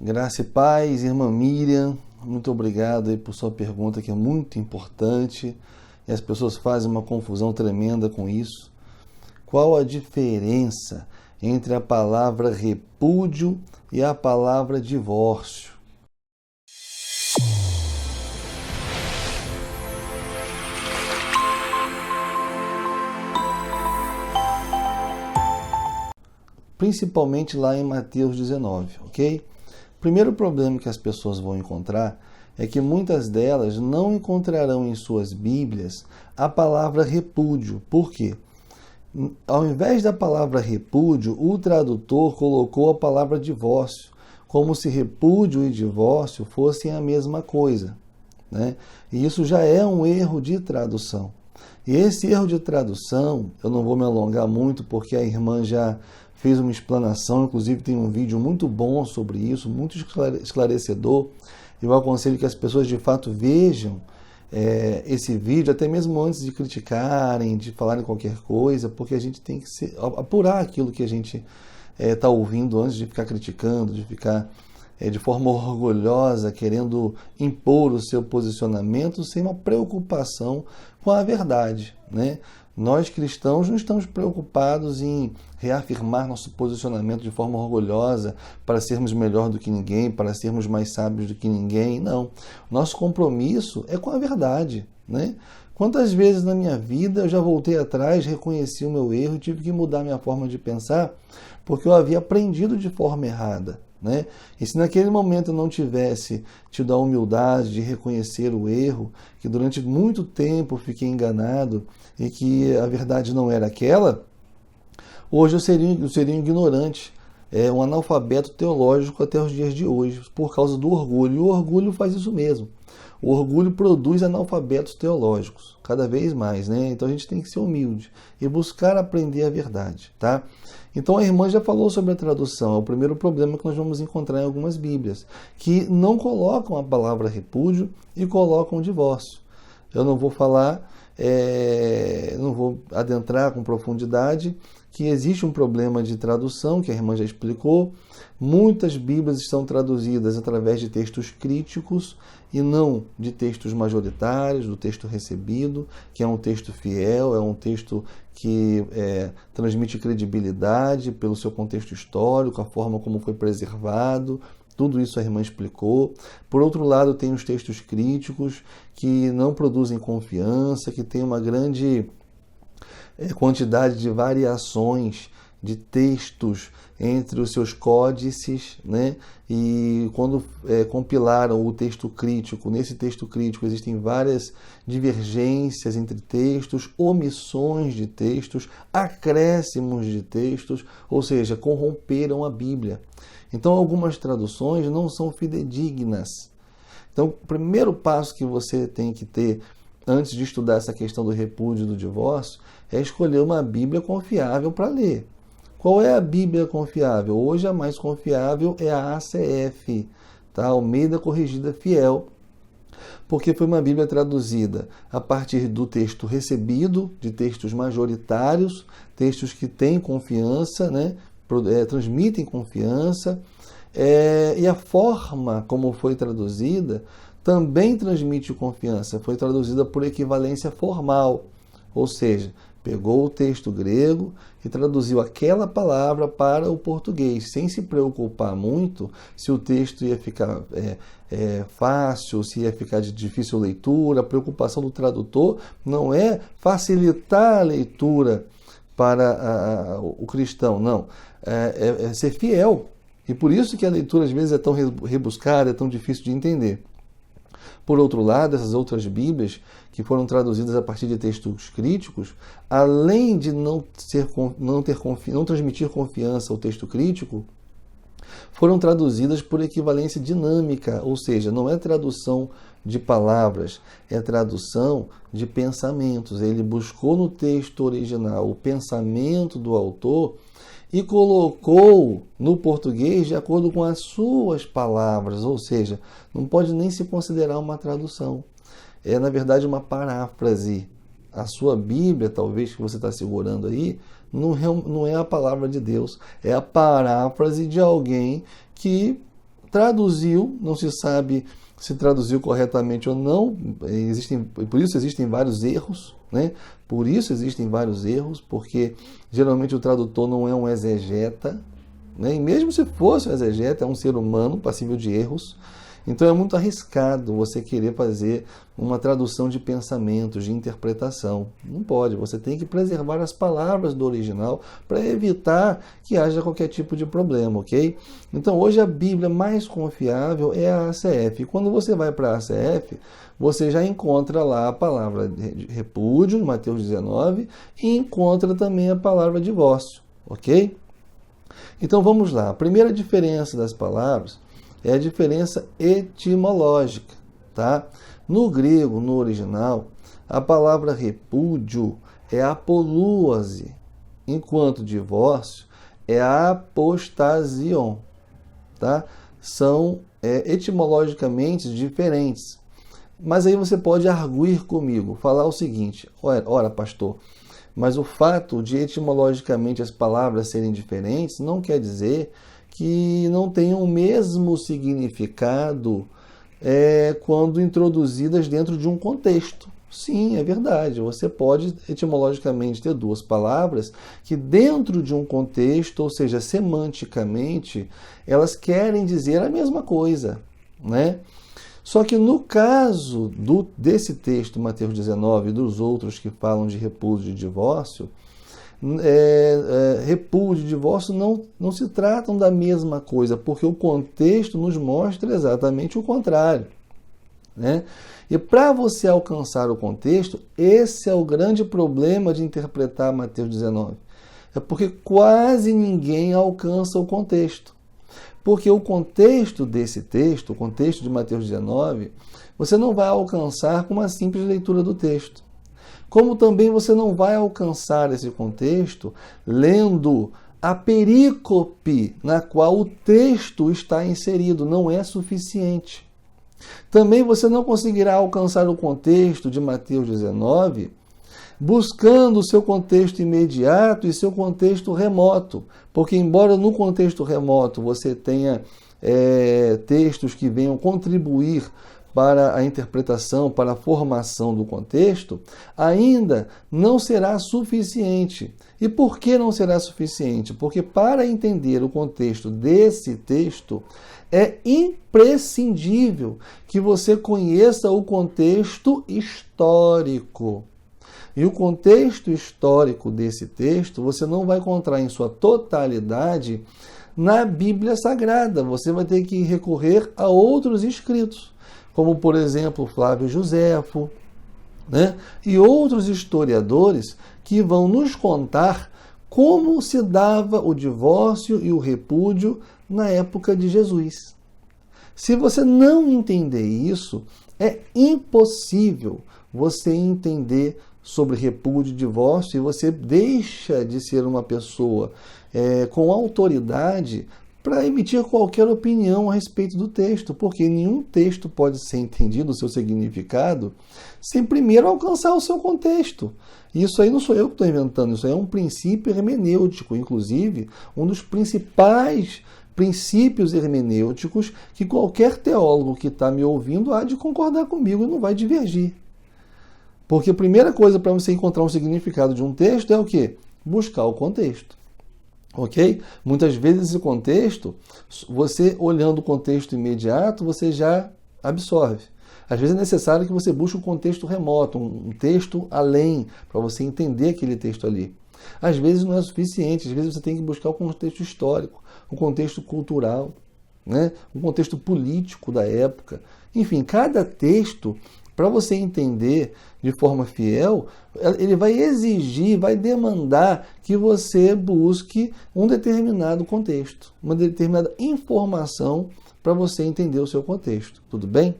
Graça e paz, irmã Miriam, muito obrigado aí por sua pergunta, que é muito importante, e as pessoas fazem uma confusão tremenda com isso. Qual a diferença entre a palavra repúdio e a palavra divórcio? Principalmente lá em Mateus 19, ok? O primeiro problema que as pessoas vão encontrar é que muitas delas não encontrarão em suas Bíblias a palavra repúdio. Por quê? Ao invés da palavra repúdio, o tradutor colocou a palavra divórcio, como se repúdio e divórcio fossem a mesma coisa, né? E isso já é um erro de tradução. E esse erro de tradução, eu não vou me alongar muito, porque a irmã já fez uma explanação, inclusive tem um vídeo muito bom sobre isso, muito esclarecedor. Eu aconselho que as pessoas de fato vejam esse vídeo, até mesmo antes de criticarem, de falarem qualquer coisa, porque a gente tem que apurar aquilo que a gente está ouvindo antes de ficar criticando, de ficar de forma orgulhosa, querendo impor o seu posicionamento sem uma preocupação com a verdade, né? Nós cristãos não estamos preocupados em reafirmar nosso posicionamento de forma orgulhosa para sermos melhor do que ninguém, para sermos mais sábios do que ninguém, não. Nosso compromisso é com a verdade, né? Quantas vezes na minha vida eu já voltei atrás, reconheci o meu erro e tive que mudar minha forma de pensar porque eu havia aprendido de forma errada, né? E se naquele momento eu não tivesse tido a humildade de reconhecer o erro, que durante muito tempo fiquei enganado e que a verdade não era aquela, hoje eu seria um ignorante, um analfabeto teológico até os dias de hoje, por causa do orgulho. E o orgulho faz isso mesmo. O orgulho produz analfabetos teológicos, cada vez mais, né? Então a gente tem que ser humilde e buscar aprender a verdade, tá? Então a irmã já falou sobre a tradução, é o primeiro problema que nós vamos encontrar em algumas Bíblias, que não colocam a palavra repúdio e colocam divórcio. Eu não vou falar, não vou adentrar com profundidade, que existe um problema de tradução, que a irmã já explicou. Muitas Bíblias estão traduzidas através de textos críticos e não de textos majoritários, do texto recebido, que é um texto fiel, é um texto que transmite credibilidade pelo seu contexto histórico, a forma como foi preservado. Tudo isso a irmã explicou. Por outro lado, tem os textos críticos que não produzem confiança, que tem uma grande quantidade de variações de textos entre os seus códices, né? E quando compilaram o texto crítico, nesse texto crítico existem várias divergências entre textos, omissões de textos, acréscimos de textos, ou seja, corromperam a Bíblia. Então algumas traduções não são fidedignas. Então o primeiro passo que você tem que ter antes de estudar essa questão do repúdio e do divórcio é escolher uma Bíblia confiável para ler. Qual é a Bíblia confiável? Hoje a mais confiável é a ACF, tá? Almeida Corrigida Fiel, porque foi uma Bíblia traduzida a partir do texto recebido, de textos majoritários, textos que têm confiança, né? Transmitem confiança, e a forma como foi traduzida também transmite confiança. Foi traduzida por equivalência formal, ou seja, pegou o texto grego e traduziu aquela palavra para o português, sem se preocupar muito se o texto ia ficar fácil, se ia ficar de difícil leitura. A preocupação do tradutor não é facilitar a leitura para o cristão, não. É ser fiel. E por isso que a leitura às vezes é tão rebuscada, é tão difícil de entender. Por outro lado, essas outras Bíblias, que foram traduzidas a partir de textos críticos, além de não transmitir confiança ao texto crítico, foram traduzidas por equivalência dinâmica, ou seja, não é tradução de palavras, é tradução de pensamentos. Ele buscou no texto original o pensamento do autor e colocou no português de acordo com as suas palavras, ou seja, não pode nem se considerar uma tradução. É, na verdade, uma paráfrase. A sua Bíblia, talvez, que você está segurando aí, não é a palavra de Deus, é a paráfrase de alguém que traduziu, não se sabe se traduziu corretamente ou não, por isso existem vários erros, né? Por isso existem vários erros, porque geralmente o tradutor não é um exegeta, né? E mesmo se fosse um exegeta, é um ser humano passível de erros. Então é muito arriscado você querer fazer uma tradução de pensamentos, de interpretação. Não pode, você tem que preservar as palavras do original para evitar que haja qualquer tipo de problema, ok? Então hoje a Bíblia mais confiável é a ACF. E quando você vai para a ACF, você já encontra lá a palavra de repúdio, em Mateus 19, e encontra também a palavra divórcio, ok? Então vamos lá. A primeira diferença das palavras é a diferença etimológica, tá? No grego, no original, a palavra repúdio é apolúase, enquanto divórcio é apostasion, tá? São etimologicamente diferentes. Mas aí você pode arguir comigo, falar o seguinte: ora, pastor, mas o fato de etimologicamente as palavras serem diferentes não quer dizer que não tenham o mesmo significado quando introduzidas dentro de um contexto. Sim, é verdade. Você pode etimologicamente ter duas palavras que dentro de um contexto, ou seja, semanticamente, elas querem dizer a mesma coisa, né? Só que no caso desse texto, Mateus 19, e dos outros que falam de repúdio e divórcio, repúdio e divórcio não se tratam da mesma coisa, porque o contexto nos mostra exatamente o contrário, né? E para você alcançar o contexto, esse é o grande problema de interpretar Mateus 19. É porque quase ninguém alcança o contexto. Porque o contexto desse texto, o contexto de Mateus 19, você não vai alcançar com uma simples leitura do texto. Como também você não vai alcançar esse contexto lendo a perícope na qual o texto está inserido. Não é suficiente. Também você não conseguirá alcançar o contexto de Mateus 19 buscando o seu contexto imediato e seu contexto remoto. Porque embora no contexto remoto você tenha textos que venham contribuir para a interpretação, para a formação do contexto, ainda não será suficiente. E por que não será suficiente? Porque para entender o contexto desse texto, é imprescindível que você conheça o contexto histórico. E o contexto histórico desse texto você não vai encontrar em sua totalidade na Bíblia Sagrada. Você vai ter que recorrer a outros escritos, como, por exemplo, Flávio Josefo, né? E outros historiadores que vão nos contar como se dava o divórcio e o repúdio na época de Jesus. Se você não entender isso, é impossível você entender sobre repúdio e divórcio e você deixa de ser uma pessoa com autoridade para emitir qualquer opinião a respeito do texto, porque nenhum texto pode ser entendido, o seu significado, sem primeiro alcançar o seu contexto. Isso aí não sou eu que estou inventando, isso aí é um princípio hermenêutico, inclusive um dos principais princípios hermenêuticos que qualquer teólogo que está me ouvindo há de concordar comigo e não vai divergir. Porque a primeira coisa para você encontrar um significado de um texto é o quê? Buscar o contexto. Ok? Muitas vezes esse contexto, você olhando o contexto imediato, você já absorve. Às vezes é necessário que você busque um contexto remoto, um texto além, para você entender aquele texto ali. Às vezes não é suficiente, às vezes você tem que buscar um contexto histórico, um contexto cultural, né? Um contexto político da época. Enfim, cada texto, para você entender de forma fiel, ele vai exigir, vai demandar que você busque um determinado contexto, uma determinada informação para você entender o seu contexto. Tudo bem?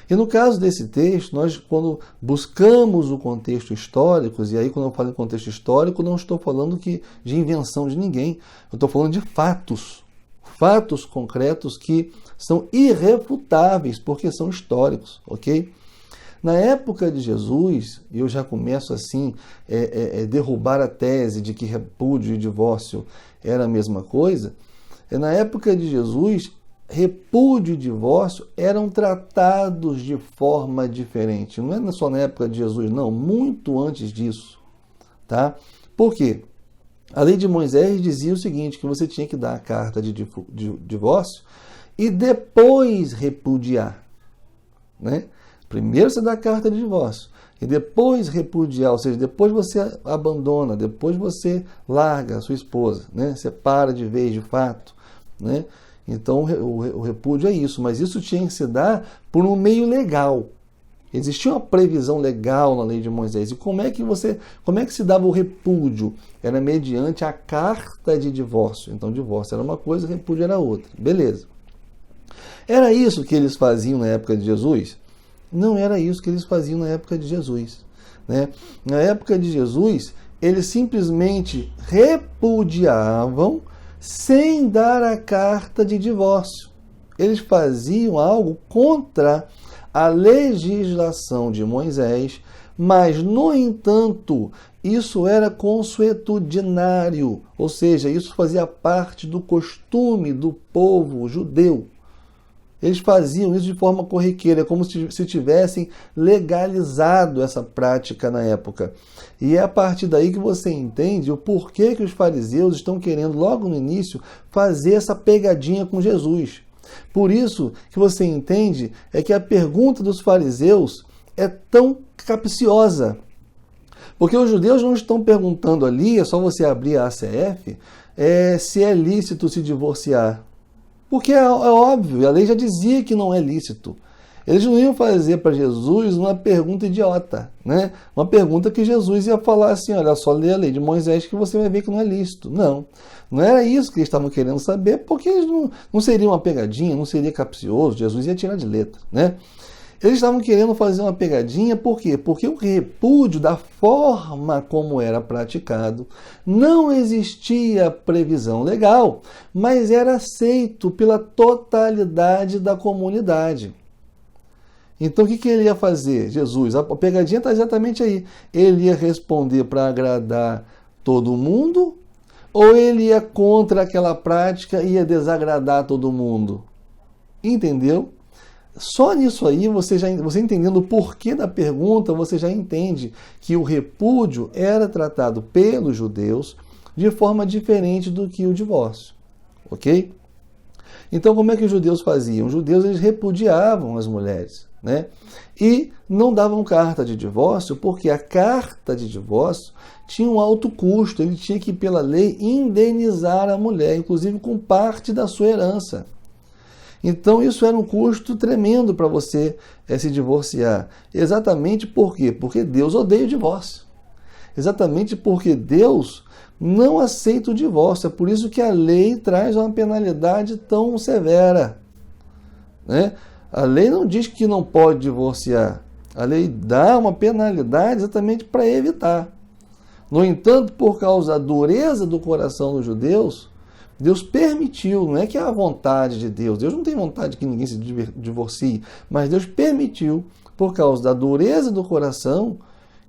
E no caso desse texto, nós quando buscamos o contexto histórico, e aí quando eu falo em contexto histórico, não estou falando de invenção de ninguém, eu estou falando de fatos concretos que são irrefutáveis, porque são históricos, ok? Na época de Jesus, e eu já começo assim, derrubar a tese de que repúdio e divórcio era a mesma coisa, na época de Jesus, repúdio e divórcio eram tratados de forma diferente. Não é só na época de Jesus, não, muito antes disso. Tá? Por quê? A lei de Moisés dizia o seguinte, que você tinha que dar a carta de divórcio e depois repudiar. Né? Primeiro você dá a carta de divórcio e depois repudiar, ou seja, depois você abandona, depois você larga a sua esposa, né? Separa de vez, de fato. Né? Então o repúdio é isso, mas isso tinha que se dar por um meio legal. Existia uma previsão legal na lei de Moisés. E como é que se dava o repúdio? Era mediante a carta de divórcio. Então divórcio era uma coisa, repúdio era outra. Beleza. Era isso que eles faziam na época de Jesus? Não era isso que eles faziam na época de Jesus. Né? Na época de Jesus, eles simplesmente repudiavam sem dar a carta de divórcio. Eles faziam algo contra a legislação de Moisés, mas, no entanto, isso era consuetudinário, ou seja, isso fazia parte do costume do povo judeu. Eles faziam isso de forma corriqueira, como se tivessem legalizado essa prática na época. E é a partir daí que você entende o porquê que os fariseus estão querendo, logo no início, fazer essa pegadinha com Jesus. Por isso que você entende é que a pergunta dos fariseus é tão capciosa. Porque os judeus não estão perguntando ali, é só você abrir a ACF, se é lícito se divorciar. Porque é óbvio, a lei já dizia que não é lícito. Eles não iam fazer para Jesus uma pergunta idiota, né? Uma pergunta que Jesus ia falar assim, olha, só lê a lei de Moisés que você vai ver que não é lícito. Não era isso que eles estavam querendo saber, porque eles não seria uma pegadinha, não seria capcioso, Jesus ia tirar de letra, né? Eles estavam querendo fazer uma pegadinha, por quê? Porque o repúdio da forma como era praticado não existia previsão legal, mas era aceito pela totalidade da comunidade. Então o que ele ia fazer, Jesus? A pegadinha está exatamente aí. Ele ia responder para agradar todo mundo ou ele ia contra aquela prática e ia desagradar todo mundo? Entendeu? Só nisso aí, você entendendo o porquê da pergunta, você já entende que o repúdio era tratado pelos judeus de forma diferente do que o divórcio. Ok? Então, como é que os judeus faziam? Os judeus eles repudiavam as mulheres, né? E não davam carta de divórcio, porque a carta de divórcio tinha um alto custo. Ele tinha que, pela lei, indenizar a mulher, inclusive com parte da sua herança. Então isso era um custo tremendo para você se divorciar. Exatamente por quê? Porque Deus odeia o divórcio. Exatamente porque Deus não aceita o divórcio. É por isso que a lei traz uma penalidade tão severa. Né? A lei não diz que não pode divorciar. A lei dá uma penalidade exatamente para evitar. No entanto, por causa da dureza do coração dos judeus, Deus permitiu, não é que é a vontade de Deus, Deus não tem vontade que ninguém se divorcie, mas Deus permitiu, por causa da dureza do coração,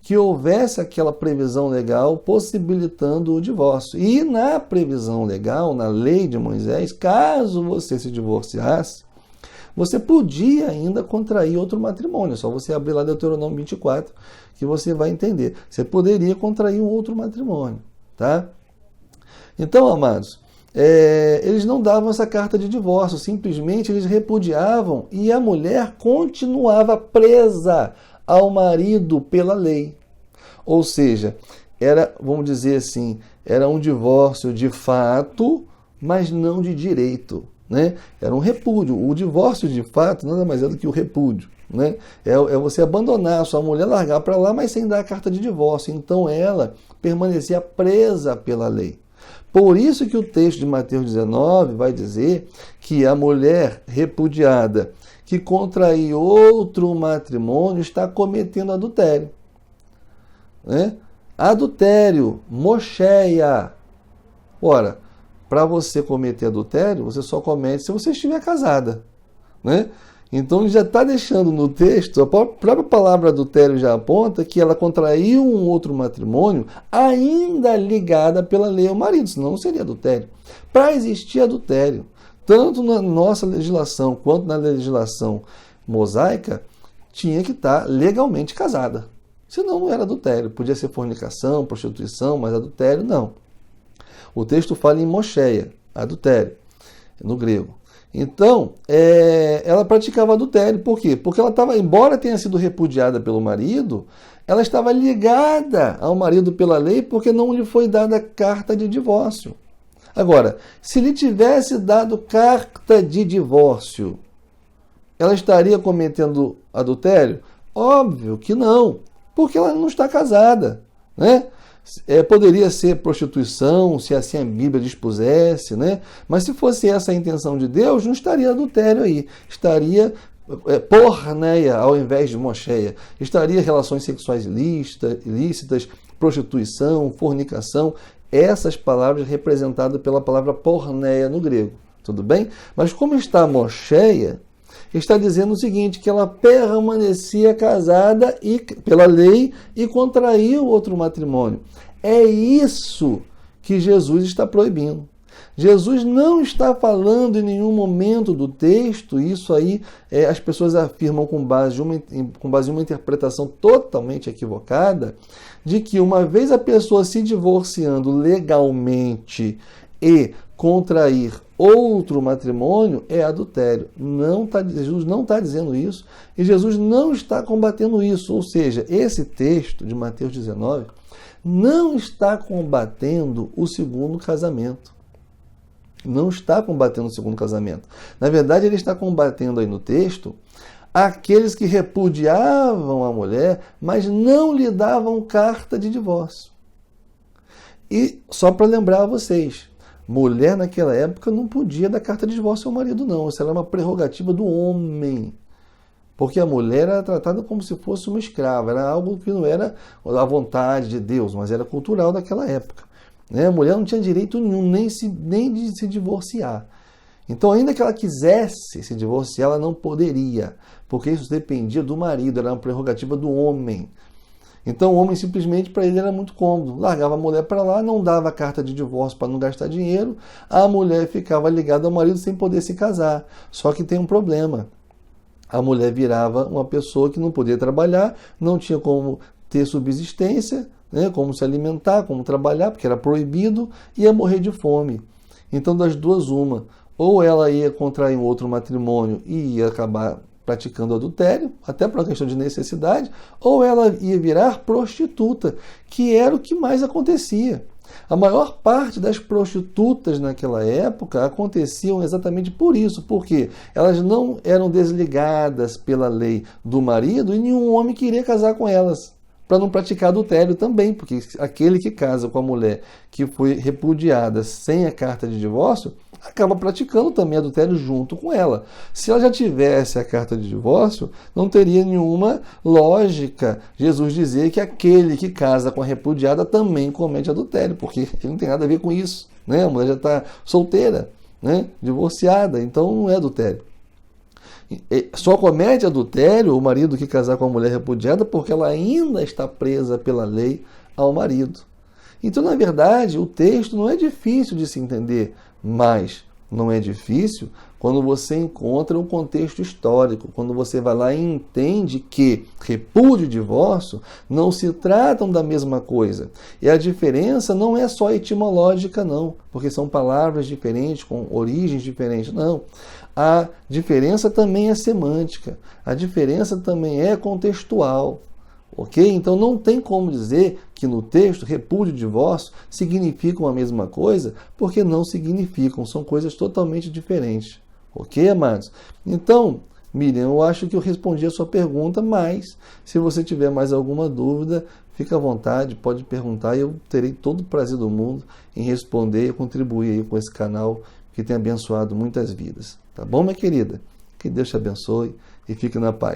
que houvesse aquela previsão legal possibilitando o divórcio. E na previsão legal, na lei de Moisés, caso você se divorciasse, você podia ainda contrair outro matrimônio. É só você abrir lá Deuteronômio 24 que você vai entender. Você poderia contrair um outro matrimônio. Tá? Então, amados, eles não davam essa carta de divórcio, simplesmente eles repudiavam e a mulher continuava presa ao marido pela lei. Ou seja, vamos dizer assim, era um divórcio de fato, mas não de direito. Né? Era um repúdio. O divórcio de fato nada mais é do que o repúdio. Né? É você abandonar a sua mulher, largar para lá, mas sem dar a carta de divórcio. Então ela permanecia presa pela lei. Por isso que o texto de Mateus 19 vai dizer que a mulher repudiada que contrair outro matrimônio está cometendo adultério. Né? Adultério, mocheia. Ora, para você cometer adultério, você só comete se você estiver casada. Né? Então ele já está deixando no texto, a própria palavra adultério já aponta que ela contraiu um outro matrimônio ainda ligada pela lei ao marido, senão não seria adultério. Para existir adultério, tanto na nossa legislação quanto na legislação mosaica, tinha que estar legalmente casada. Senão não era adultério. Podia ser fornicação, prostituição, mas adultério não. O texto fala em mocheia, adultério, no grego. Então, ela praticava adultério. Por quê? Porque ela estava, embora tenha sido repudiada pelo marido, ela estava ligada ao marido pela lei porque não lhe foi dada carta de divórcio. Agora, se lhe tivesse dado carta de divórcio, ela estaria cometendo adultério? Óbvio que não, porque ela não está casada, né? Poderia ser prostituição, se assim a Bíblia dispusesse, né? Mas se fosse essa a intenção de Deus, não estaria adultério aí, estaria porneia ao invés de mocheia, estaria relações sexuais ilícitas, prostituição, fornicação, essas palavras representadas pela palavra porneia no grego, tudo bem? Mas como está mocheia, está dizendo o seguinte, que ela permanecia casada pela lei e contraiu outro matrimônio. É isso que Jesus está proibindo. Jesus não está falando em nenhum momento do texto, isso aí as pessoas afirmam com base em uma interpretação totalmente equivocada, de que uma vez a pessoa se divorciando legalmente e contrair outro matrimônio é adultério. Jesus não está dizendo isso e Jesus não está combatendo isso. Ou seja, esse texto de Mateus 19 não está combatendo o segundo casamento. Não está combatendo o segundo casamento. Na verdade, ele está combatendo aí no texto aqueles que repudiavam a mulher, mas não lhe davam carta de divórcio. E só para lembrar a vocês, mulher naquela época não podia dar carta de divórcio ao marido, não. Isso era uma prerrogativa do homem. Porque a mulher era tratada como se fosse uma escrava. Era algo que não era a vontade de Deus, mas era cultural daquela época. A mulher não tinha direito nenhum, nem de se divorciar. Então, ainda que ela quisesse se divorciar, ela não poderia. Porque isso dependia do marido, era uma prerrogativa do homem. Então o homem simplesmente, para ele era muito cômodo, largava a mulher para lá, não dava carta de divórcio para não gastar dinheiro, a mulher ficava ligada ao marido sem poder se casar. Só que tem um problema, a mulher virava uma pessoa que não podia trabalhar, não tinha como ter subsistência, né, como se alimentar, como trabalhar, porque era proibido, ia morrer de fome. Então das duas uma, ou ela ia contrair um outro matrimônio e ia acabar praticando adultério, até por uma questão de necessidade, ou ela ia virar prostituta, que era o que mais acontecia. A maior parte das prostitutas naquela época aconteciam exatamente por isso, porque elas não eram desligadas pela lei do marido e nenhum homem queria casar com elas, para não praticar adultério também, porque aquele que casa com a mulher que foi repudiada sem a carta de divórcio, acaba praticando também adultério junto com ela. Se ela já tivesse a carta de divórcio, não teria nenhuma lógica Jesus dizer que aquele que casa com a repudiada também comete adultério, porque ele não tem nada a ver com isso, né? A mulher já está solteira, né? Divorciada, então não é adultério. Só comete adultério o marido que casar com a mulher repudiada porque ela ainda está presa pela lei ao marido. Então, na verdade, o texto não é difícil de se entender, mas não é difícil quando você encontra um contexto histórico, quando você vai lá e entende que repúdio e divórcio não se tratam da mesma coisa. E a diferença não é só etimológica, não, porque são palavras diferentes, com origens diferentes, não. A diferença também é semântica, a diferença também é contextual. Ok? Então não tem como dizer que no texto repúdio e divórcio significam a mesma coisa, porque não significam, são coisas totalmente diferentes. Ok, amados? Então, Miriam, eu acho que eu respondi a sua pergunta, mas se você tiver mais alguma dúvida, fica à vontade, pode perguntar e eu terei todo o prazer do mundo em responder e contribuir aí com esse canal que tem abençoado muitas vidas. Tá bom, minha querida? Que Deus te abençoe e fique na paz.